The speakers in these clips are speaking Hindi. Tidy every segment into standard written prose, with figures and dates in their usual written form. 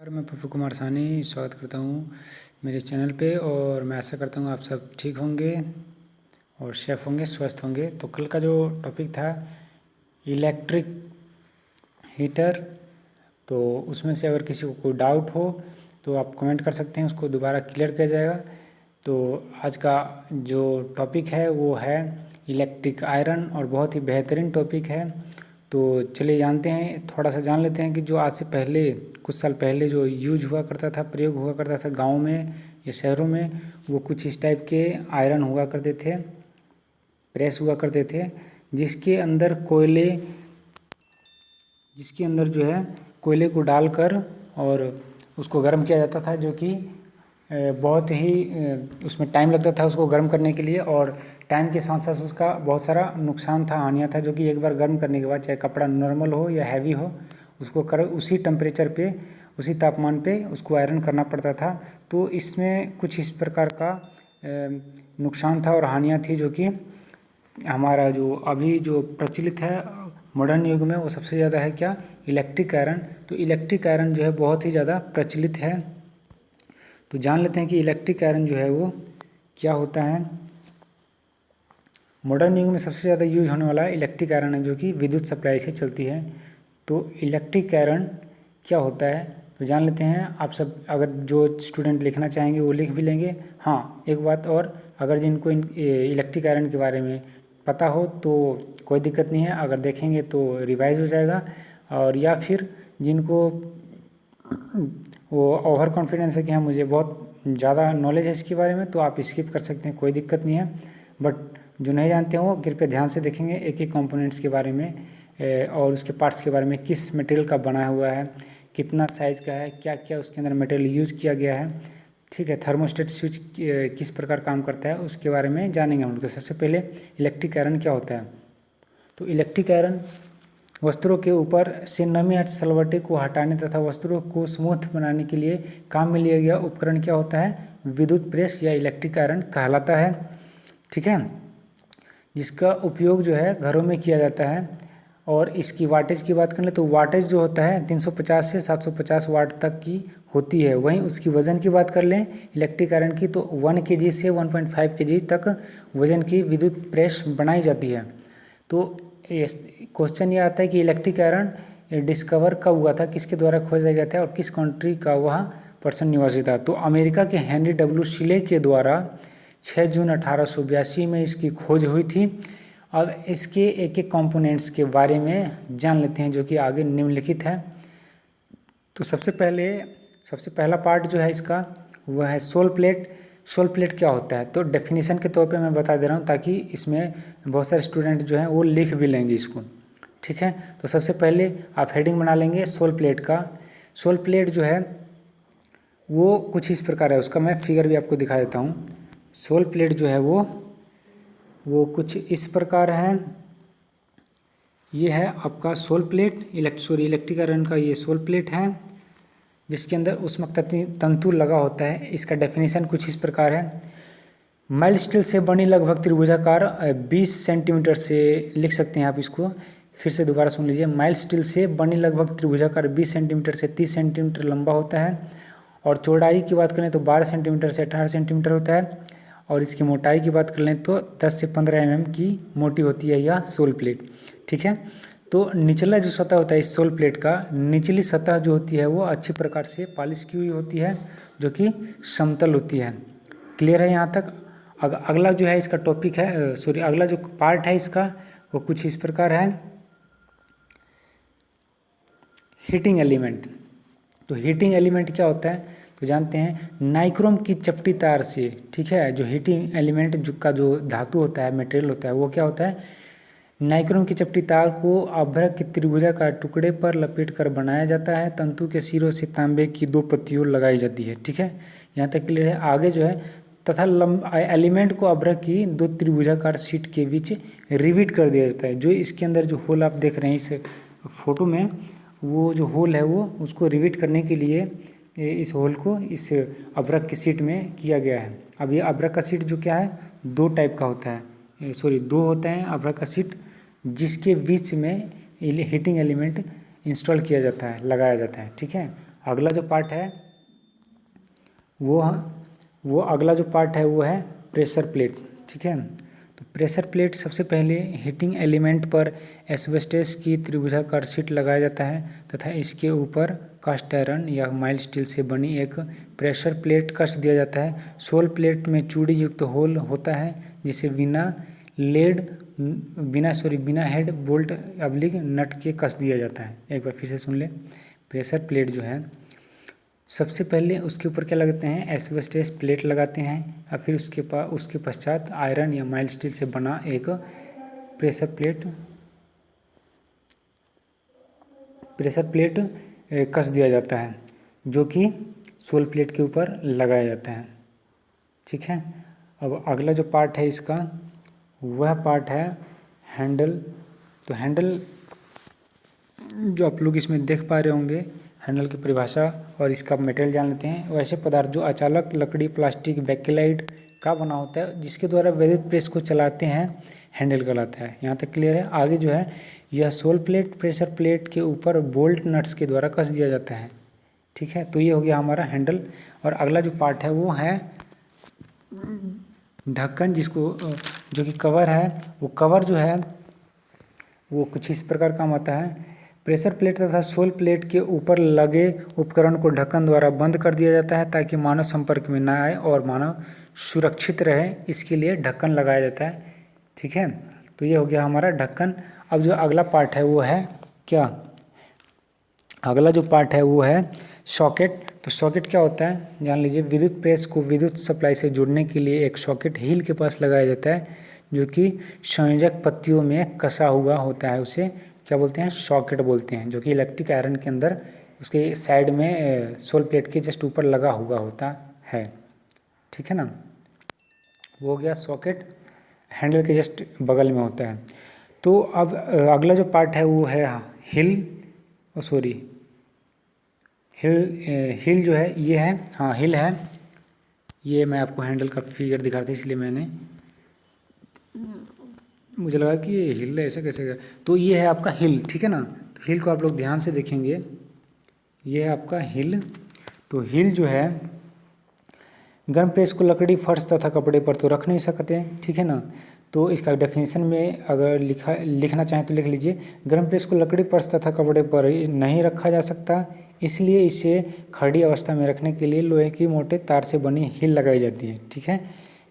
और मैं पप्पू कुमार सानी स्वागत करता हूँ मेरे चैनल पे। और मैं आशा करता हूँ आप सब ठीक होंगे और सेफ होंगे, स्वस्थ होंगे। तो कल का जो टॉपिक था इलेक्ट्रिक हीटर, तो उसमें से अगर किसी को कोई डाउट हो तो आप कमेंट कर सकते हैं, उसको दोबारा क्लियर किया जाएगा। तो आज का जो टॉपिक है वो है इलेक्ट्रिक आयरन और बहुत ही बेहतरीन टॉपिक है। तो चलिए जानते हैं, थोड़ा सा जान लेते हैं कि जो आज से पहले कुछ साल पहले जो यूज हुआ करता था, प्रयोग हुआ करता था गाँव में या शहरों में, वो कुछ इस टाइप के आयरन हुआ करते थे, प्रेस हुआ करते थे, जिसके अंदर जो है कोयले को डालकर और उसको गर्म किया जाता था, जो कि बहुत ही उसमें टाइम लगता था उसको गर्म करने के लिए। और टाइम के साथ साथ उसका बहुत सारा नुकसान था, हानियाँ था, जो कि एक बार गर्म करने के बाद चाहे कपड़ा नॉर्मल हो या हैवी हो, उसको उसी टेम्परेचर पे, उसी तापमान पे उसको आयरन करना पड़ता था। तो इसमें कुछ इस प्रकार का नुकसान था और हानियाँ थी, जो कि हमारा जो अभी जो प्रचलित है मॉडर्न युग में वो सबसे ज़्यादा है क्या, इलेक्ट्रिक आयरन। तो इलेक्ट्रिक आयरन जो है बहुत ही ज़्यादा प्रचलित है। तो जान लेते हैं कि इलेक्ट्रिक आयरन जो है वो क्या होता है। मॉडर्न युग में सबसे ज़्यादा यूज होने वाला इलेक्ट्रिक आयरन है, जो कि विद्युत सप्लाई से चलती है। तो इलेक्ट्रिक आयरन क्या होता है तो जान लेते हैं। आप सब अगर जो स्टूडेंट लिखना चाहेंगे वो लिख भी लेंगे। हाँ, एक बात और, अगर जिनको इलेक्ट्रिक आयरन के बारे में पता हो तो कोई दिक्कत नहीं है, अगर देखेंगे तो रिवाइज हो जाएगा। और या फिर जिनको वो ओवर कॉन्फिडेंस है कि हाँ मुझे बहुत ज़्यादा नॉलेज है इसके बारे में, तो आप स्किप कर सकते हैं, कोई दिक्कत नहीं है। बट जो नहीं जानते हो कृपया ध्यान से देखेंगे एक एक कंपोनेंट्स के बारे में और उसके पार्ट्स के बारे में, किस मटेरियल का बना हुआ है, कितना साइज़ का है, क्या क्या उसके अंदर मटेरियल यूज किया गया है, ठीक है। थर्मोस्टेट स्विच किस प्रकार काम करता है उसके बारे में जानेंगे हम लोग। तो सबसे पहले इलेक्ट्रिक आयरन क्या होता है। तो इलेक्ट्रिक आयरन वस्त्रों के ऊपर से नमी सलवटे को हटाने तथा वस्त्रों को स्मूथ बनाने के लिए काम में लिया गया उपकरण क्या होता है, विद्युत प्रेस या इलेक्ट्रिक आयरन कहलाता है, ठीक है। जिसका उपयोग जो है घरों में किया जाता है। और इसकी वाटेज की बात करें तो वाटेज जो होता है 350 से 750 वाट तक की होती है। वहीं उसकी वज़न की बात कर लें इलेक्ट्रिक आयरन की, तो 1 kg से 1.5 kg तक वज़न की विद्युत प्रेस बनाई जाती है। तो क्वेश्चन ये आता है कि इलेक्ट्रिक आयरन डिस्कवर कब हुआ था, किसके द्वारा खोजा गया था और किस कंट्री का वह पर्सन निवासी था। तो अमेरिका के हेनरी डब्ल्यू शिले के द्वारा 6 जून 1882 में इसकी खोज हुई थी। अब इसके एक एक कंपोनेंट्स के बारे में जान लेते हैं, जो कि आगे निम्नलिखित है। तो सबसे पहला पार्ट जो है इसका वह है सोल प्लेट। सोल प्लेट क्या होता है तो डेफिनेशन के तौर पे मैं बता दे रहा हूँ, ताकि इसमें बहुत सारे स्टूडेंट जो हैं वो लिख भी लेंगे इसको, ठीक है। तो सबसे पहले आप हेडिंग बना लेंगे सोल प्लेट का। सोल प्लेट जो है वो कुछ इस प्रकार है, उसका मैं फिगर भी आपको दिखा देता हूँ। सोल प्लेट जो है वो कुछ इस प्रकार है। ये है आपका सोल प्लेट, इलेक्ट्रिक आयरन का ये सोल प्लेट है, जिसके अंदर ऊष्मक तंतु लगा होता है। इसका डेफिनेशन कुछ इस प्रकार है। माइल्ड स्टील से बनी लगभग त्रिभुजाकार 20 सेंटीमीटर से, लिख सकते हैं आप इसको, फिर से दोबारा सुन लीजिए। माइल्ड स्टील से बनी लगभग त्रिभुजाकार 20 सेंटीमीटर से 30 सेंटीमीटर लंबा होता है। और चौड़ाई की बात करें तो 12 सेंटीमीटर से 18 सेंटीमीटर होता है। और इसकी मोटाई की बात कर लें तो 10 से 15 mm की मोटी होती है यह सोल प्लेट, ठीक है। तो निचला जो सतह होता है इस सोल प्लेट का, निचली सतह जो होती है वो अच्छी प्रकार से पॉलिश की हुई होती है, जो कि समतल होती है। क्लियर है यहाँ तक। अगला जो है इसका टॉपिक है, अगला जो पार्ट है इसका वो कुछ इस प्रकार है, हीटिंग एलिमेंट। तो हीटिंग एलिमेंट क्या होता है तो जानते हैं, नाइक्रोम की चपटी तार से, ठीक है। जो हीटिंग एलिमेंट जो धातु होता है, मटेरियल होता है, वो क्या होता है, नाइक्रोम की चपटी तार को अभ्रक के त्रिभुजाकार टुकड़े पर लपेटकर बनाया जाता है। तंतु के सिरों से तांबे की 2 पत्तियों लगाई जाती है, ठीक है। यहाँ तक क्लियर है। आगे जो है, तथा एलिमेंट को अभ्रक की 2 त्रिभुजाकार शीट के बीच रिविट कर दिया जाता है। जो इसके अंदर जो होल आप देख रहे हैं इस फोटो में, वो जो होल है वो उसको रिविट करने के लिए इस होल को इस अभ्रक की शीट में किया गया है। अब ये अभ्रक का शीट जो क्या है, 2 टाइप का होता है, 2 होते हैं अभ्रक का शीट, जिसके बीच में हीटिंग एलिमेंट इंस्टॉल किया जाता है, लगाया जाता है, ठीक है। अगला जो पार्ट है वो अगला जो पार्ट है वो है प्रेशर प्लेट। ठीक है, तो प्रेशर प्लेट सबसे पहले हीटिंग एलिमेंट पर एस्बेस्टस की त्रिभुजाकार शीट लगाया जाता है तथा इसके ऊपर कास्ट आयरन या माइल्ड स्टील से बनी एक प्रेशर प्लेट कस दिया जाता है। सोल प्लेट में चूड़ी युक्त होल होता है जिसे बिना हेड बोल्ट अब्लिक नट के कस दिया जाता है। एक बार फिर से सुन ले, प्रेशर प्लेट जो है सबसे पहले उसके ऊपर क्या लगाते हैं, एस्बेस्टस प्लेट लगाते हैं और फिर उसके पश्चात आयरन या माइल्ड स्टील से बना एक प्रेशर प्लेट कस दिया जाता है जो कि सोल प्लेट के ऊपर लगाया जाता है। ठीक है, अब अगला जो पार्ट है इसका वह पार्ट है हैंडल। तो हैंडल जो आप लोग इसमें देख पा रहे होंगे, हैंडल की परिभाषा और इसका मटेरियल जान लेते हैं। वैसे पदार्थ जो अचालक लकड़ी, प्लास्टिक, बेकेलाइट का बना होता है जिसके द्वारा विद्युत प्रेस को चलाते हैं हैंडल कहलाता है। यहाँ तक क्लियर है। आगे जो है यह सोल प्लेट प्रेशर प्लेट के ऊपर बोल्ट नट्स के द्वारा कस दिया जाता है। ठीक है, तो ये हो गया हमारा हैंडल। और अगला जो पार्ट है वो है ढक्कन, जो कि कवर है। वो कवर जो है वो कुछ इस प्रकार काम आता है। प्रेशर प्लेट तथा सोल प्लेट के ऊपर लगे उपकरण को ढक्कन द्वारा बंद कर दिया जाता है ताकि मानव संपर्क में न आए और मानव सुरक्षित रहे, इसके लिए ढक्कन लगाया जाता है। ठीक है, तो ये हो गया हमारा ढक्कन। अब जो अगला पार्ट है वो है क्या, अगला जो पार्ट है वो है सॉकेट। तो सॉकेट क्या होता है जान लीजिए। विद्युत प्रेस को विद्युत सप्लाई से जोड़ने के लिए एक सॉकेट हील के पास लगाया जाता है जो कि संयोजक पत्तियों में कसा हुआ होता है। उसे क्या बोलते हैं, सॉकेट बोलते हैं, जो कि इलेक्ट्रिक आयरन के अंदर उसके साइड में सोल प्लेट के जस्ट ऊपर लगा हुआ होता है। ठीक है ना, वो हो गया सॉकेट, हैंडल के जस्ट बगल में होता है। तो अब अगला जो पार्ट है वो है हिल जो है ये है, हाँ हिल है। ये मैं आपको हैंडल का फिगर दिखा रहा था इसलिए मुझे लगा कि ये हिल ऐसा कैसे। तो ये है आपका हिल। ठीक है ना, तो हिल को आप लोग ध्यान से देखेंगे, ये है आपका हिल। तो हिल जो है गर्म प्रेस को लकड़ी, फर्श तथा कपड़े पर तो रख नहीं सकते। ठीक है ना, तो इसका डेफिनेशन में अगर लिखना चाहें तो लिख लीजिए, गर्म प्रेस को लकड़ी, फर्श तथा कपड़े पर नहीं रखा जा सकता, इसलिए इसे खड़ी अवस्था में रखने के लिए लोहे की मोटे तार से बनी हिल लगाई जाती है। ठीक है,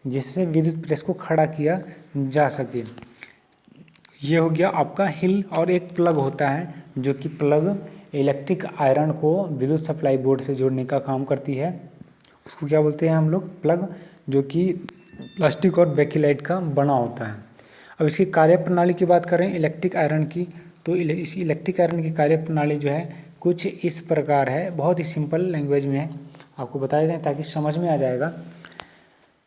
जिससे विद्युत प्रेस को खड़ा किया जा सके। ये हो गया आपका हिल। और एक प्लग होता है जो कि प्लग इलेक्ट्रिक आयरन को विद्युत सप्लाई बोर्ड से जोड़ने का काम करती है। उसको क्या बोलते हैं हम लोग, प्लग, जो कि प्लास्टिक और बेकेलाइट का बना होता है। अब इसकी कार्यप्रणाली की बात करें इलेक्ट्रिक आयरन की, तो इस इलेक्ट्रिक आयरन की कार्यप्रणाली जो है कुछ इस प्रकार है। बहुत ही सिंपल लैंग्वेज में आपको बताया जाए ताकि समझ में आ जाएगा।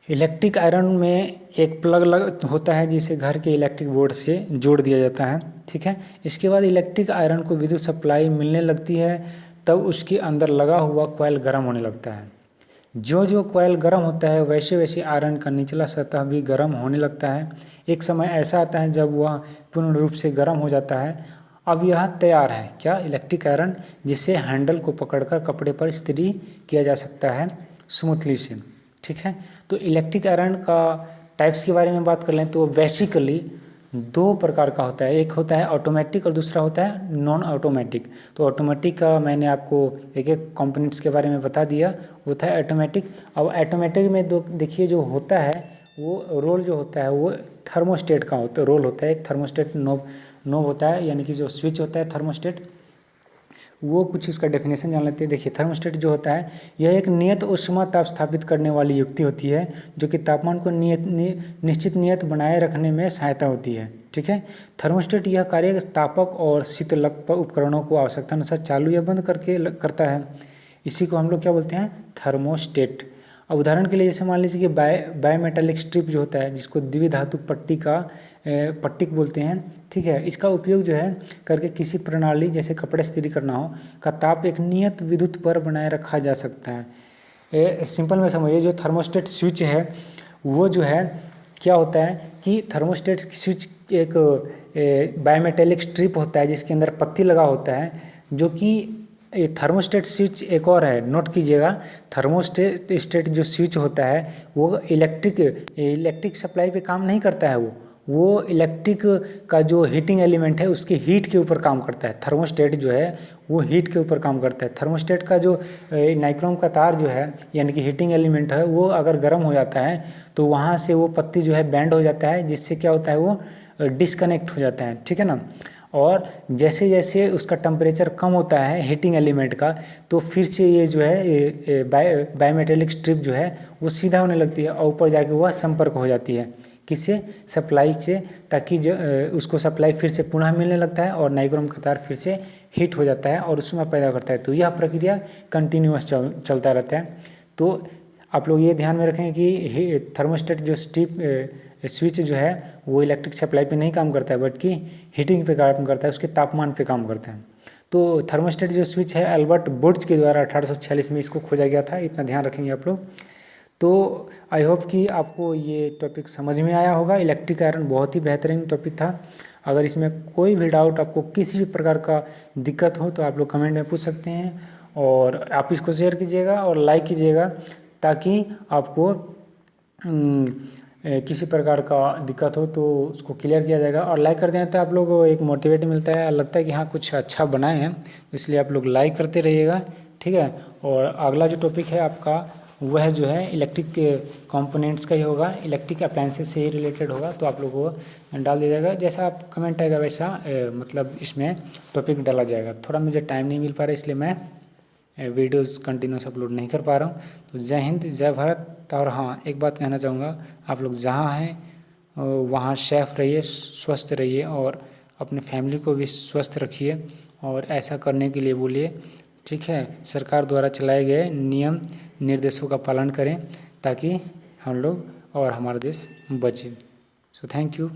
इलेक्ट्रिक आयरन में एक प्लग होता है जिसे घर के इलेक्ट्रिक बोर्ड से जोड़ दिया जाता है। ठीक है, इसके बाद इलेक्ट्रिक आयरन को विद्युत सप्लाई मिलने लगती है, तब उसके अंदर लगा हुआ कॉइल गर्म होने लगता है। जो जो कॉइल गर्म होता है वैसे वैसे आयरन का निचला सतह भी गर्म होने लगता है। एक समय ऐसा आता है जब वह पूर्ण रूप से गर्म हो जाता है। अब यह तैयार है क्या, इलेक्ट्रिक आयरन, जिसे हैंडल को पकड़कर कपड़े पर इस्त्री किया जा सकता है स्मूथली से। ठीक है, तो इलेक्ट्रिक आयरन का टाइप्स के बारे में बात कर लें तो बेसिकली दो प्रकार का होता है। एक होता है ऑटोमेटिक और दूसरा होता है नॉन ऑटोमेटिक। तो ऑटोमेटिक का मैंने आपको एक एक कंपोनेंट्स के बारे में बता दिया, वो था ऑटोमेटिक। अब ऑटोमेटिक में दो देखिए जो होता है वो रोल जो होता है वो थर्मोस्टेट का रोल होता है। एक थर्मोस्टेट नोब होता है, यानी कि जो स्विच होता है थर्मोस्टेट, वो कुछ इसका डेफिनेशन जान लेते हैं। देखिए थर्मोस्टेट जो होता है यह एक नियत ऊष्मा ताप स्थापित करने वाली युक्ति होती है जो कि तापमान को निश्चित नियत बनाए रखने में सहायता होती है। ठीक है, थर्मोस्टेट यह कार्य तापक और शीतलक उपकरणों को आवश्यकता अनुसार चालू या बंद करता है। इसी को हम लोग क्या बोलते हैं, थर्मोस्टेट। अब उदाहरण के लिए जैसे मान लीजिए कि बायोमेटालिक स्ट्रिप जो होता है जिसको द्विधातु पट्टिक बोलते हैं। ठीक है, इसका उपयोग जो है करके किसी प्रणाली जैसे कपड़े इस्त्री करना हो का ताप एक नियत विद्युत पर बनाए रखा जा सकता है। सिंपल में समझिए, जो थर्मोस्टेट स्विच है वो जो है क्या होता है कि थर्मोस्टेट स्विच एक बायोमेटालिक स्ट्रिप होता है जिसके अंदर पत्ती लगा होता है, जो कि ये थर्मोस्टेट स्विच एक और है, नोट कीजिएगा। थर्मोस्टेट जो स्विच होता है वो इलेक्ट्रिक सप्लाई पे काम नहीं करता है। वो इलेक्ट्रिक का जो हीटिंग एलिमेंट है उसकी हीट के ऊपर काम करता है। थर्मोस्टेट जो है वो हीट के ऊपर काम करता है। थर्मोस्टेट का जो नाइक्रोम का तार जो है यानी कि हीटिंग एलिमेंट है वो अगर गर्म हो जाता है तो वहाँ से वो पत्ती जो है बैंड हो जाता है, जिससे क्या होता है वो डिस्कनेक्ट हो जाता है, ठीक है ना। और जैसे जैसे उसका टेम्परेचर कम होता है हीटिंग एलिमेंट का, तो फिर से ये जो है बायोमेटेलिक स्ट्रिप जो है वो सीधा होने लगती है और ऊपर जाके वह संपर्क हो जाती है किससे, सप्लाई से, ताकि उसको सप्लाई फिर से पुनः मिलने लगता है और नाइक्रोम का तार फिर से हीट हो जाता है और उसमें पैदा करता है। तो यह प्रक्रिया कंटिन्यूअस चलता रहता है। तो आप लोग ये ध्यान में रखें कि थर्मोस्टेट जो स्विच जो है वो इलेक्ट्रिक सप्लाई पे नहीं काम करता है बल्कि हीटिंग पे काम करता है, उसके तापमान पे काम करता है। तो थर्मोस्टेट जो स्विच है अल्बर्ट बुर्ज के द्वारा 1846 में इसको खोजा गया था, इतना ध्यान रखेंगे आप लोग। तो आई होप कि आपको ये टॉपिक समझ में आया होगा। इलेक्ट्रिक आयरन बहुत ही बेहतरीन टॉपिक था। अगर इसमें कोई भी डाउट, आपको किसी भी प्रकार का दिक्कत हो तो आप लोग कमेंट में पूछ सकते हैं और आप इसको शेयर कीजिएगा और लाइक कीजिएगा ताकि आपको किसी प्रकार का दिक्कत हो तो उसको क्लियर किया जाएगा। और लाइक कर दें तो आप लोग एक मोटिवेट मिलता है, लगता है कि हाँ कुछ अच्छा बनाए हैं, इसलिए आप लोग लाइक करते रहिएगा, ठीक है। और अगला जो टॉपिक है आपका वह जो है इलेक्ट्रिक कंपोनेंट्स का ही होगा, इलेक्ट्रिक अप्लायंसेस से ही रिलेटेड होगा। तो आप लोग को डाल दिया जाएगा, जैसा आप कमेंट आएगा वैसा मतलब इसमें टॉपिक डाला जाएगा। थोड़ा मुझे टाइम नहीं मिल पा रहा इसलिए मैं वीडियोस कंटिन्यूस अपलोड नहीं कर पा रहा हूँ। तो जय हिंद, जय भारत। और हाँ, एक बात कहना चाहूँगा, आप लोग जहाँ हैं वहाँ सेफ रहिए, स्वस्थ रहिए और अपने फैमिली को भी स्वस्थ रखिए और ऐसा करने के लिए बोलिए, ठीक है। सरकार द्वारा चलाए गए नियम निर्देशों का पालन करें ताकि हम लोग और हमारा देश बचे। So thank you.